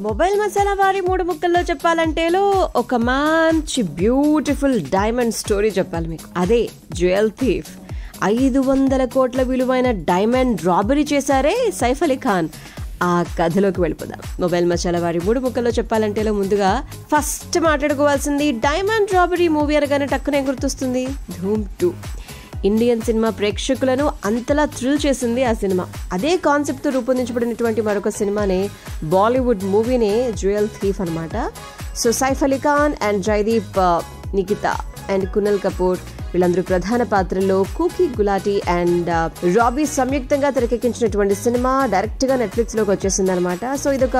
Mobile masala వారి 3 ముక్కల్లో చెప్పాలంటేలో ఒక మంచి బ్యూటిఫుల్ డైమండ్ స్టోరీ చెప్పాలి మీకు. అదే జ్యువెల్ థీఫ్. 500 కోట్ల విలువైన డైమండ్ రాబరీ చేశారే సైఫ్ అలీ ఖాన్. ఆ కథలోకి వెళ్ళిపోదాం. మొబైల్ మసాలా వారి 3 ముక్కల్లో చెప్పాలంటేలో ముందుగా ఫస్ట్ మాట్లాడుకోవాల్సింది డైమండ్ రాబరీ మూవీ అనగానే టక్కునే గుర్తొస్తుంది ధూమ్ 2. ఇండియన్ సినిమా ప్రేక్షకులను అంతలా థ్రిల్ చేసింది ఆ సినిమా. అదే కాన్సెప్ట్తో రూపొందించబడినటువంటి మరొక సినిమానే బాలీవుడ్ మూవీనే జ్యువెల్ థీఫ్ అనమాట. So Saif Ali Khan and Jaideep, Nikita and Kunal Kapoor వీళ్ళందరూ ప్రధాన పాత్రల్లో కూకీ గులాటీ అండ్ రాబీ సంయుక్తంగా తెరకెక్కించినటువంటి సినిమా డైరెక్ట్ గా నెట్ఫ్లిక్స్ లోకి వచ్చేసింది అనమాట. సో ఇదొక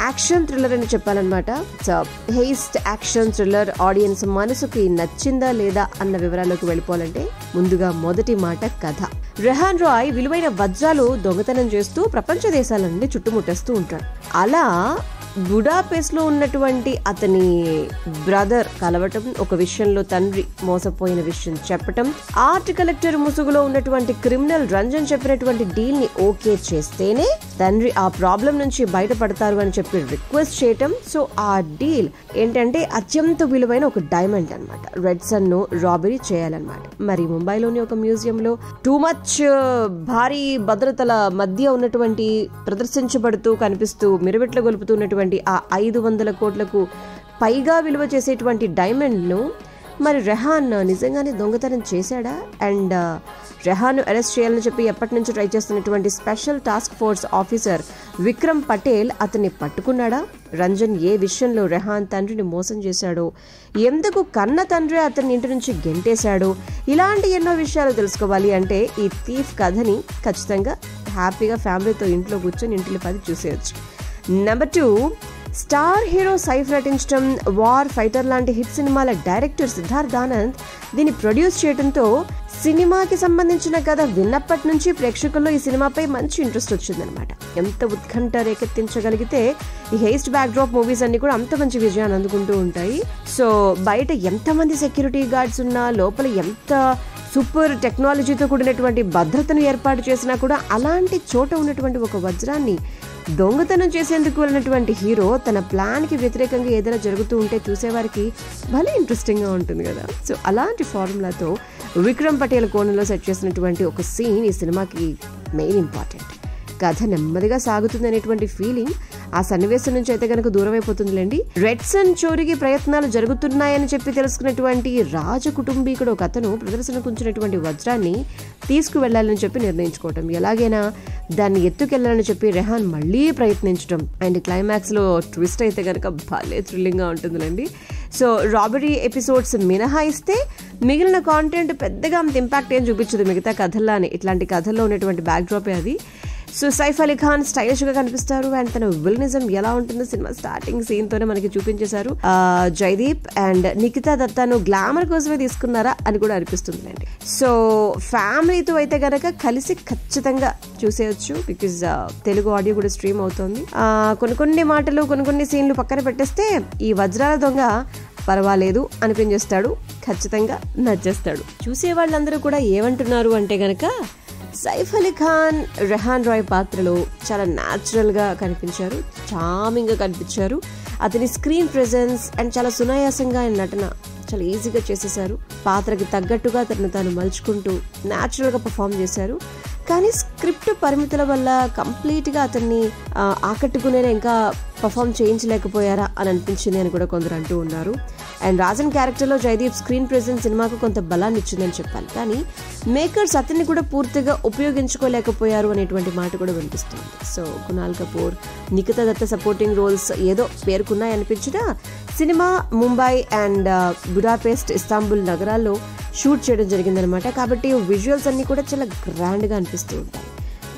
యాక్షన్ థ్రిల్లర్ అని చెప్పాలన్నమాట. So heist action thriller audience మనసుకి నచ్చిందా లేదా అన్న వివరాల్లోకి వెళ్ళిపోవాలంటే ముందుగా మొదటి మాట కథ. రెహాన్ రాయ్ విలువైన వజ్రాలు దొంగతనం చేస్తూ ప్రపంచ దేశాల నుండి చుట్టుముట్టేస్తూ ఉంటాడు. అలా బుడాపెస్ట్ లో ఉన్నటువంటి అతని బ్రదర్ కలవటం, ఒక విషయంలో తండ్రి మోసపోయిన విషయం చెప్పటం, ఆర్ట్ కలెక్టర్ ముసుగులో ఉన్నటువంటి క్రిమినల్ రంజన్ చెప్పినటువంటి డీల్ ని ఓకే చేస్తేనే తండ్రి ఆ ప్రాబ్లం నుంచి బయటపడతారు అని చెప్పి రిక్వెస్ట్ చేయటం. సో ఆ డీల్ ఏంటంటే అత్యంత విలువైన ఒక డైమండ్ అనమాట. రెడ్ సన్ ను రాబరీ చేయాలన్నమాట. మరి ముంబైలోని ఒక మ్యూజియం లో టూ మచ్ భారీ భద్రతల మధ్య ఉన్నటువంటి ప్రదర్శించబడుతూ కనిపిస్తూ మిరవిట్ల గొలుపుతున్నటువంటి ఆ 500 కోట్లకు పైగా విలువ చేసేటువంటి డైమండ్ ను మరి రెహాన్ నిజంగానే దొంగతనం చేశాడా? అండ్ రెహాన్ అరెస్ట్ చేయాలని చెప్పి ఎప్పటి నుంచి ట్రై చేస్తున్నటువంటి special task force officer Vikram Patel అతన్ని పట్టుకున్నాడా? రంజన్ ఏ విషయంలో రెహాన్ తండ్రిని మోసం చేశాడో, ఎందుకు కన్న తండ్రి అతన్ని ఇంటి నుంచి గెంటేశాడో, ఇలాంటి ఎన్నో విషయాలు తెలుసుకోవాలి అంటే ఈ థీఫ్ కథని ఖచ్చితంగా హ్యాపీగా ఫ్యామిలీతో ఇంట్లో కూర్చొని ఇంటిలో 10 చూసేయచ్చు. నెంబర్ 2, స్టార్ హీరో సైఫ్ నటించడం, వార్, ఫైటర్ లాంటి హిట్ సినిమాల డైరెక్టర్ సిద్ధార్థ్ ఆనంద్ దీన్ని ప్రొడ్యూస్ చేయడంతో సినిమాకి సంబంధించిన కథ విన్నప్పటి నుంచి ప్రేక్షకుల్లో ఈ సినిమాపై మంచి ఇంట్రెస్ట్ వచ్చిందనమాట. ఎంత ఉత్కంఠ రేకెత్తించగలిగితే ఈ హెయిస్ట్ బ్యాక్ డ్రాప్ మూవీస్ అన్ని కూడా అంత మంచి విజయాన్ని అందుకుంటూ ఉంటాయి. సో బయట ఎంతమంది సెక్యూరిటీ గార్డ్స్ ఉన్నా, లోపల ఎంత సూపర్ టెక్నాలజీతో కూడినటువంటి భద్రతను ఏర్పాటు చేసినా కూడా అలాంటి చోట ఉన్నటువంటి ఒక వజ్రాన్ని దొంగతనం చేసేందుకు వెళ్ళినటువంటి హీరో తన ప్లాన్ కి వ్యతిరేకంగా ఏదైనా జరుగుతూ ఉంటే చూసేవారికి భలే ఇంట్రెస్టింగ్ గా ఉంటుంది కదా. సో అలాంటి ఫార్ములాతో విక్రమ్ పటేల్ కోణంలో సెట్ చేసినటువంటి ఒక సీన్ ఈ సినిమాకి మెయిన్ ఇంపార్టెంట్. కథ నెమ్మదిగా సాగుతుంది అనేటువంటి ఫీలింగ్ ఆ సన్నివేశం నుంచి అయితే కనుక దూరం అయిపోతుందిలేండి. రెడ్ సన్ చోరీకి ప్రయత్నాలు జరుగుతున్నాయని చెప్పి తెలుసుకున్నటువంటి రాజ కుటుంబీకుడు ఒక అతను ప్రదర్శనకు ఉంచినటువంటి వజ్రాన్ని తీసుకువెళ్లాలని చెప్పి నిర్ణయించుకోవటం, ఎలాగైనా దాన్ని ఎత్తుకెళ్లాలని చెప్పి రెహాన్ మళ్లీ ప్రయత్నించడం అండ్ క్లైమాక్స్ లో ట్విస్ట్ అయితే కనుక భలే థ్రిల్లింగ్ గా ఉంటుందిలేండి. సో రాబరీ ఎపిసోడ్స్ మినహాయిస్తే మిగిలిన కాంటెంట్ పెద్దగా అంత ఇంపాక్ట్ ఏం చూపించదు మిగతా కథల్లానే. ఇట్లాంటి కథల్లో ఉన్నటువంటి బ్యాక్ డ్రాపే అది. సో సైఫ్ అలీ ఖాన్ స్టైలిష్ గా కనిపిస్తారు అండ్ తన విలనిజం ఎలా ఉంటుందో సినిమా స్టార్టింగ్ సీన్ తోనే మనకి చూపించేశారు. జయదీప్ అండ్ నిఖితా దత్తాను గ్లామర్ కోసమే తీసుకున్నారా అని కూడా అనిపిస్తుందండి. సో ఫ్యామిలీతో అయితే గనక కలిసి ఖచ్చితంగా చూసేయచ్చు, బికాజ్ తెలుగు ఆడియో కూడా స్ట్రీమ్ అవుతుంది. కొన్ని మాటలు కొన్ని సీన్లు పక్కన పెట్టేస్తే ఈ వజ్రాల దొంగ పర్వాలేదు అనిపించేస్తాడు, ఖచ్చితంగా నచ్చేస్తాడు. చూసే వాళ్ళందరూ కూడా ఏమంటున్నారు అంటే గనక సైఫ్ అలీ ఖాన్ రెహాన్ రాయ్ పాత్రలో చాలా న్యాచురల్ గా కనిపించారు, చార్మింగ్ గా కనిపించారు. అతని స్క్రీన్ ప్రెజెన్స్ అండ్ చాలా సునాయాసంగా ఆయన నటన చాలా ఈజీగా చేసేశారు. పాత్రకి తగ్గట్టుగా తనను తాను మలుచుకుంటూ న్యాచురల్ గా పర్ఫామ్ చేశారు. కానీ స్క్రిప్ట్ పరిమితుల వల్ల కంప్లీట్ గా అతన్ని ఆకట్టుకునేలా ఇంకా పర్ఫామ్ చేయించలేకపోయారా అని అనిపించింది అని కూడా కొందరు అంటూ ఉన్నారు. అండ్ రాజన్ క్యారెక్టర్ లో జయదీప్ స్క్రీన్ ప్రెజెన్స్ సినిమాకు కొంత బలాన్ని ఇచ్చిందని చెప్పాలి, కానీ మేకర్స్ అతన్ని కూడా పూర్తిగా ఉపయోగించుకోలేకపోయారు అనేటువంటి మాట కూడా వినిపిస్తుంది. So Kunal Kapoor, Nikita Dutta supporting roles ఏదో పేరుకున్నాయి అనిపించినా సినిమా ముంబై అండ్ బుడాపెస్ట్, ఇస్తాంబుల్ నగరాల్లో షూట్ చేయడం జరిగిందనమాట. కాబట్టి విజువల్స్ అన్ని కూడా చాలా గ్రాండ్ గా అనిపిస్తూ ఉంటాయి.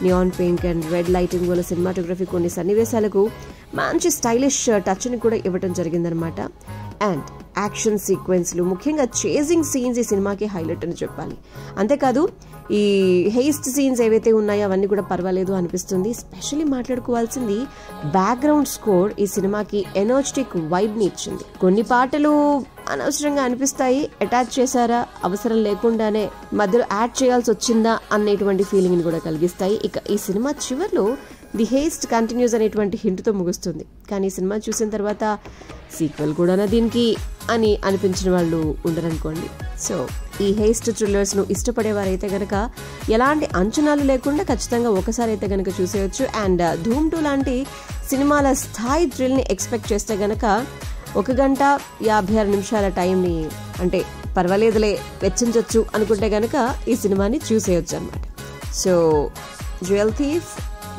Neon pink and red lighting వల్ల సినిమాటోగ్రఫీ కొన్ని సన్నివేశాలకు మంచి స్టైలిష్ టచ్ ని కూడా ఇవ్వడం జరిగిందనమాట. అండ్ యాక్షన్ సీక్వెన్స్లు, ముఖ్యంగా చేజింగ్ సీన్స్ ఈ సినిమాకి హైలైట్ అని చెప్పాలి. అంతేకాదు ఈ హెయిస్ట్ సీన్స్ ఏవైతే ఉన్నాయో అవన్నీ కూడా పర్వాలేదు అనిపిస్తుంది. స్పెషల్లీ మాట్లాడుకోవాల్సింది బ్యాక్గ్రౌండ్ స్కోర్ ఈ సినిమాకి ఎనర్జెటిక్ వైబ్ ని ఇచ్చింది. కొన్ని పాటలు అనవసరంగా అనిపిస్తాయి, అటాచ్ చేశారా, అవసరం లేకుండానే మధ్యలో యాడ్ చేయాల్సి వచ్చిందా అనేటువంటి ఫీలింగ్ ని కూడా కలిగిస్తాయి. ఇక ఈ సినిమా చివర్లో ది హేస్ట్ కంటిన్యూస్ అనేటువంటి హింట్తో ముగుస్తుంది. కానీ ఈ సినిమా చూసిన తర్వాత సీక్వెల్ కూడా దీనికి అని అనిపించిన వాళ్ళు ఉండరనుకోండి. సో ఈ హేస్ట్ థ్రిల్లర్స్ను ఇష్టపడేవారైతే గనక ఎలాంటి అంచనాలు లేకుండా ఖచ్చితంగా ఒకసారి అయితే గనక చూసేయచ్చు. అండ్ ధూమ్ 2 లాంటి సినిమాల స్థాయి థ్రిల్ని ఎక్స్పెక్ట్ చేస్తే గనక 1 గంట 56 నిమిషాల టైంని అంటే పర్వాలేదులే వెచ్చించవచ్చు అనుకుంటే గనక ఈ సినిమాని చూసేయచ్చు అనమాట. So jewel thief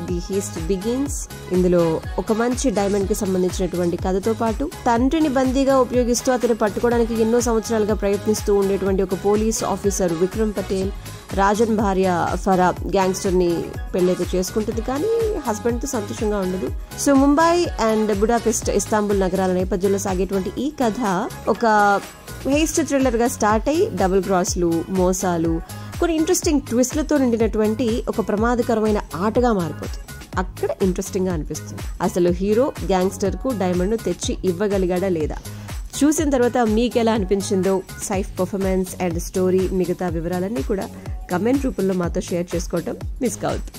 the heist begins. ఇందులో ఒక మంచి డైమండ్ కి సంబంధించినటువంటి కథతో పాటు తండ్రిని బందీగా ఉపయోగిస్తూ అతను పట్టుకోవడానికి ఎన్నో సంవత్సరాలుగా ప్రయత్నిస్తూ ఉండేటువంటి ఒక పోలీస్ ఆఫీసర్ విక్రమ్ పటేల్ రాజన్ భార్య ఫరా గ్యాంగ్స్టర్ ని పెళ్ళైతే చేసుకుంటుంది, కానీ హస్బెండ్ తో సంతోషంగా ఉండదు. So Mumbai and Budapest, Istanbul నగరాల నేపథ్యంలో సాగేటువంటి ఈ కథ ఒక హేస్ట్ థ్రిల్లర్ గా స్టార్ట్ అయ్యి డబుల్ క్రాస్లు, మోసాలు, కొన్ని ఇంట్రెస్టింగ్ ట్విస్ట్లతో నిండినటువంటి ఒక ప్రమాదకరమైన ఆటగా మారిపోతుంది. అక్కడ ఇంట్రెస్టింగ్ గా అనిపిస్తుంది. అసలు హీరో గ్యాంగ్స్టర్ కు డైమండ్ తెచ్చి ఇవ్వగలిగాడా లేదా? చూసిన తర్వాత మీకు ఎలా అనిపించిందో, సైఫ్ పర్ఫార్మెన్స్ అండ్ స్టోరీ మిగతా వివరాలన్నీ కూడా కమెంట్ రూపంలో మాతో షేర్ చేసుకోవటం మిస్ కావద్దు.